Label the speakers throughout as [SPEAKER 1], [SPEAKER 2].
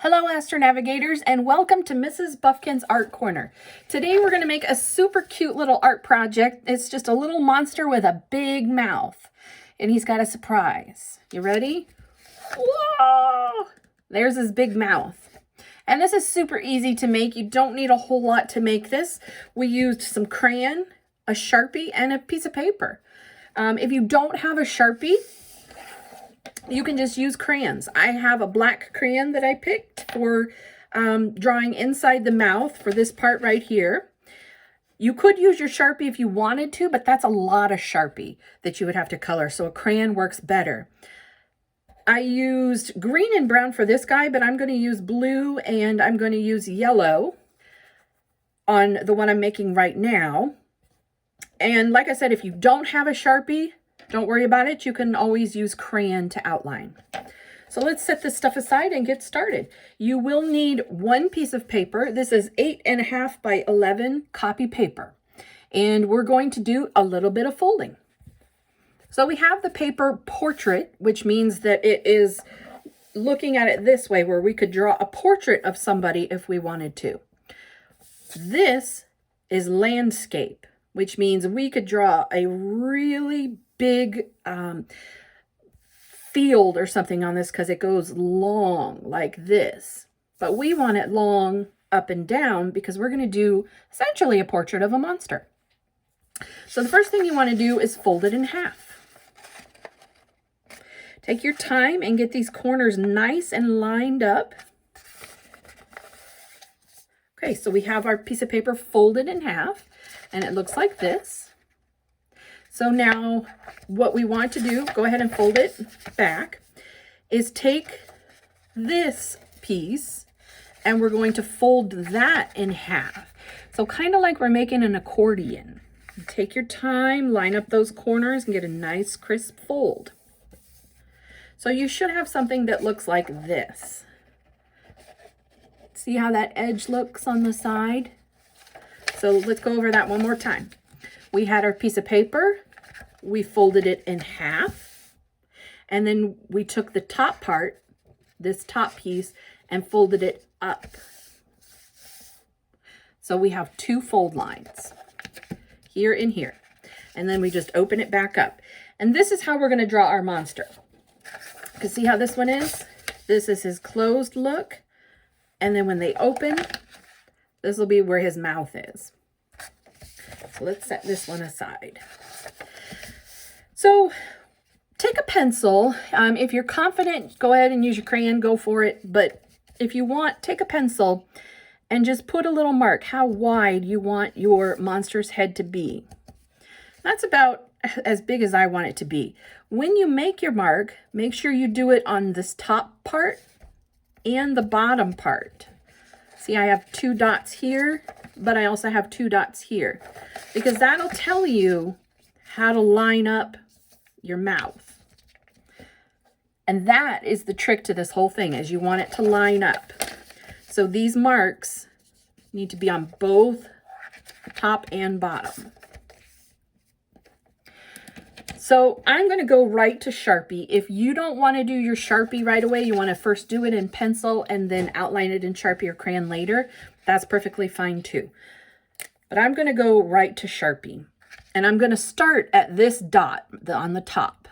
[SPEAKER 1] Hello Astronavigators and welcome to Mrs. Buffkin's Art Corner. Today we're going to make a super cute little art project. It's just a little monster with a big mouth and he's got a surprise. You ready? Whoa! There's his big mouth. And this is super easy to make. You don't need a whole lot to make this. We used some crayon, a Sharpie, and a piece of paper. If you don't have a Sharpie, you can just use crayons. I have a black crayon that I picked for drawing inside the mouth for this part right here. You could use your Sharpie if you wanted to, but that's a lot of Sharpie that you would have to color, so a crayon works better. I used green and brown for this guy, but I'm going to use blue and I'm going to use yellow on the one I'm making right now. And like I said, if you don't have a Sharpie, don't worry about it. You can always use crayon to outline. So let's set this stuff aside and get started. You will need one piece of paper. This is 8.5 by 11 copy paper. And we're going to do a little bit of folding. So we have the paper portrait, which means that it is looking at it this way, where we could draw a portrait of somebody if we wanted to. This is landscape, which means we could draw a really big field or something on this because it goes long like this. But we want it long up and down because we're going to do essentially a portrait of a monster. So the first thing you want to do is fold it in half. Take your time and get these corners nice and lined up. Okay, so we have our piece of paper folded in half and it looks like this. So now what we want to do, go ahead and fold it back, is take this piece and we're going to fold that in half. So kind of like we're making an accordion. Take your time, line up those corners and get a nice crisp fold. So you should have something that looks like this. See how that edge looks on the side? So let's go over that one more time. We had our piece of paper, we folded it in half, and then we took the top part, this top piece, and folded it up. So we have two fold lines, here and here. And then we just open it back up. And this is how we're gonna draw our monster. Because see how this one is? This is his closed look. And then when they open, this will be where his mouth is. So let's set this one aside. So take a pencil. If you're confident, go ahead and use your crayon, go for it. But if you want, take a pencil and just put a little mark how wide you want your monster's head to be. That's about as big as I want it to be. When you make your mark, make sure you do it on this top part and the bottom part. See, I have 2 dots here, but I also have 2 dots here because that'll tell you how to line up your mouth. And that is the trick to this whole thing, is you want it to line up. So these marks need to be on both top and bottom. So I'm going to go right to Sharpie. If you don't want to do your Sharpie right away, you want to first do it in pencil and then outline it in Sharpie or crayon later, that's perfectly fine too. But I'm going to go right to Sharpie. And I'm going to start at this dot on the top.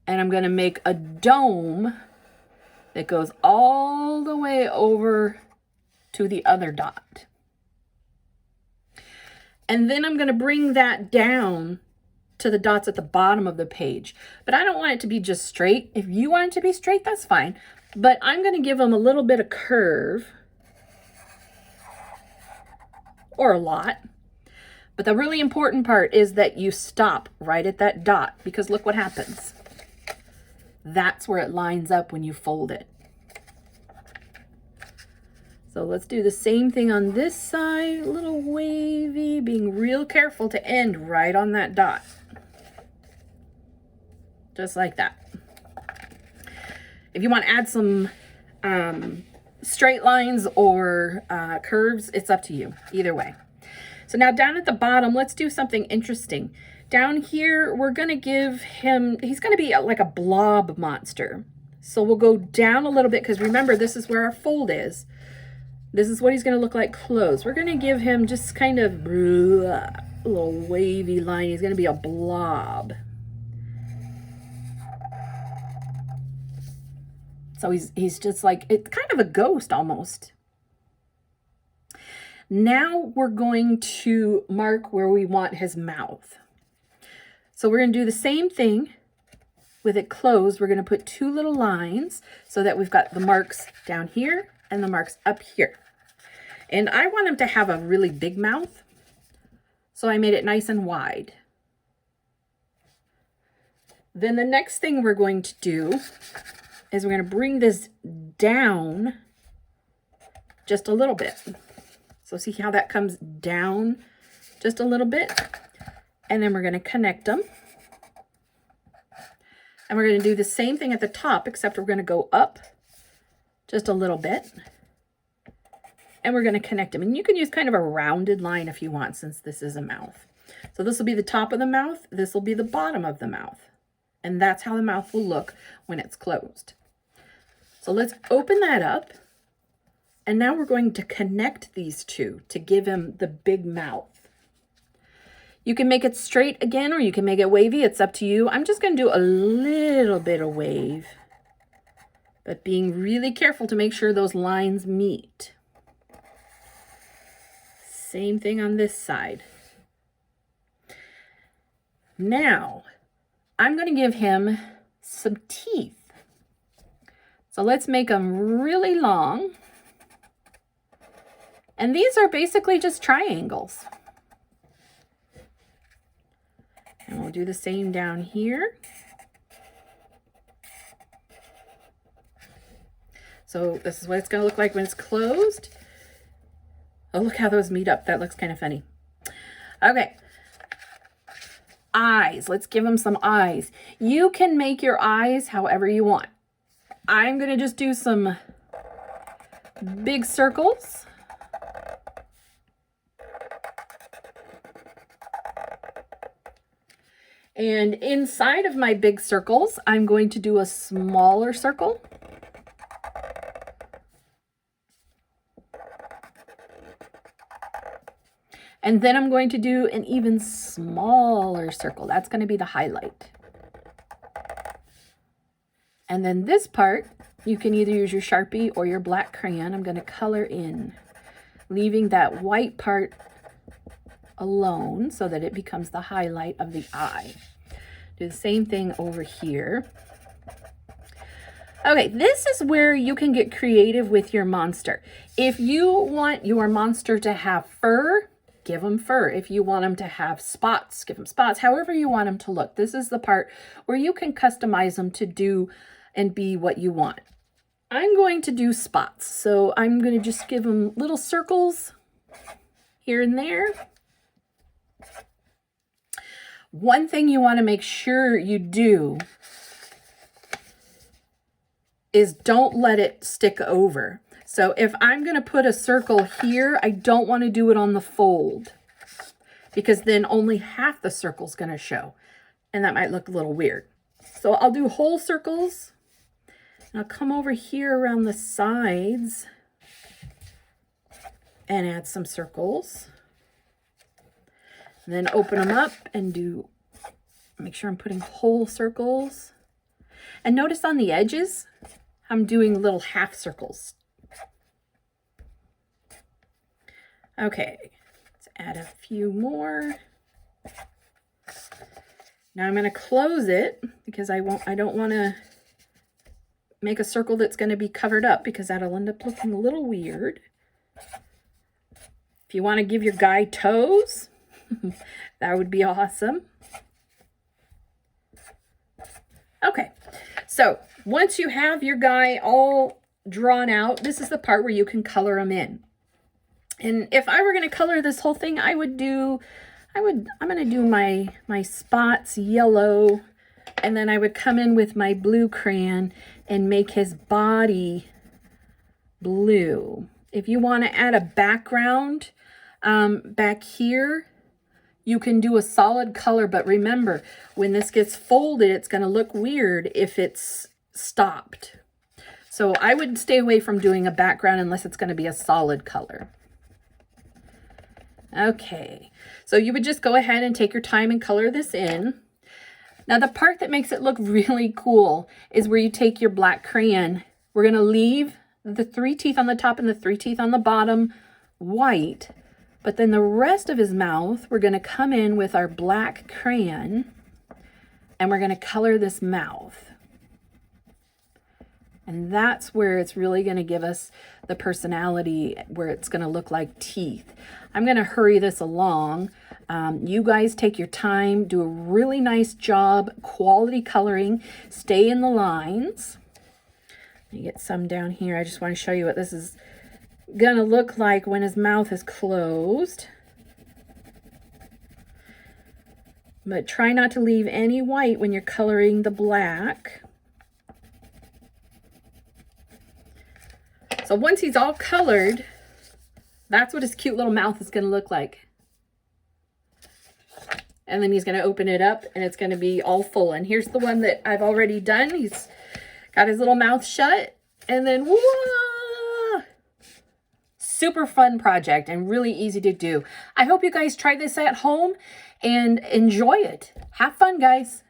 [SPEAKER 1] And I'm going to make a dome that goes all the way over to the other dot. And then I'm going to bring that down to the dots at the bottom of the page. But I don't want it to be just straight. If you want it to be straight, that's fine. But I'm going to give them a little bit of curve. Or a lot. But the really important part is that you stop right at that dot, because look what happens. That's where it lines up when you fold it. So let's do the same thing on this side, a little wavy, being real careful to end right on that dot. Just like that. If you want to add some straight lines or curves, it's up to you, either way. So now down at the bottom, let's do something interesting. Down here, we're going to give him, he's going to be like a blob monster. So we'll go down a little bit because remember, this is where our fold is. This is what he's going to look like closed. We're going to give him just kind of a little wavy line. He's going to be a blob. So he's just like, it's kind of a ghost almost. Now we're going to mark where we want his mouth. So we're going to do the same thing. With it closed, we're going to put 2 little lines so that we've got the marks down here and the marks up here. And I want him to have a really big mouth, so I made it nice and wide. Then the next thing we're going to do is we're going to bring this down just a little bit. So see how that comes down just a little bit? And then we're going to connect them. And we're going to do the same thing at the top, except we're going to go up just a little bit. And we're going to connect them. And you can use kind of a rounded line if you want, since this is a mouth. So this will be the top of the mouth. This will be the bottom of the mouth. And that's how the mouth will look when it's closed. So let's open that up. And now we're going to connect these two to give him the big mouth. You can make it straight again, or you can make it wavy. It's up to you. I'm just going to do a little bit of wave, but being really careful to make sure those lines meet. Same thing on this side. Now, I'm going to give him some teeth. So let's make them really long. And these are basically just triangles. And we'll do the same down here. So this is what it's going to look like when it's closed. Oh, look how those meet up. That looks kind of funny. Okay. Eyes. Let's give them some eyes. You can make your eyes however you want. I'm going to just do some big circles. And inside of my big circles, I'm going to do a smaller circle. And then I'm going to do an even smaller circle. That's going to be the highlight. And then this part, you can either use your Sharpie or your black crayon. I'm going to color in, leaving that white part alone so that it becomes the highlight of the eye. Do the same thing over here. Okay, this is where you can get creative with your monster. If you want your monster to have fur, give them fur. If you want them to have spots, give them spots. However you want them to look. This is the part where you can customize them to do and be what you want. I'm going to do spots. So I'm going to just give them little circles here and there. One thing you want to make sure you do is don't let it stick over. So if I'm going to put a circle here, I don't want to do it on the fold, because then only half the circle is going to show, and that might look a little weird. So I'll do whole circles, and I'll come over here around the sides and add some circles. And then open them up and make sure I'm putting whole circles. And notice on the edges, I'm doing little half circles. Okay, let's add a few more. Now I'm going to close it because I don't want to make a circle that's going to be covered up, because that'll end up looking a little weird. If you want to give your guy toes, that would be awesome. Okay, so once you have your guy all drawn out, this is the part where you can color them in. And if I were going to color this whole thing, I'm going to do my spots yellow, and then I would come in with my blue crayon and make his body blue. If you want to add a background back here, you can do a solid color, but remember, when this gets folded, it's going to look weird if it's stopped. So I would stay away from doing a background unless it's going to be a solid color. Okay, so you would just go ahead and take your time and color this in. Now the part that makes it look really cool is where you take your black crayon. We're going to leave the 3 teeth on the top and the 3 teeth on the bottom white, but then the rest of his mouth, we're going to come in with our black crayon and we're going to color this mouth. And that's where it's really going to give us the personality, where it's going to look like teeth. I'm going to hurry this along. You guys take your time, do a really nice job, quality coloring, stay in the lines. Let me get some down here. I just want to show you what this is going to look like when his mouth is closed. But try not to leave any white when you're coloring the black. So once he's all colored, that's what his cute little mouth is going to look like. And then he's going to open it up and it's going to be all full. And here's the one that I've already done. He's got his little mouth shut. And then, whoa! Super fun project and really easy to do. I hope you guys try this at home and enjoy it. Have fun, guys.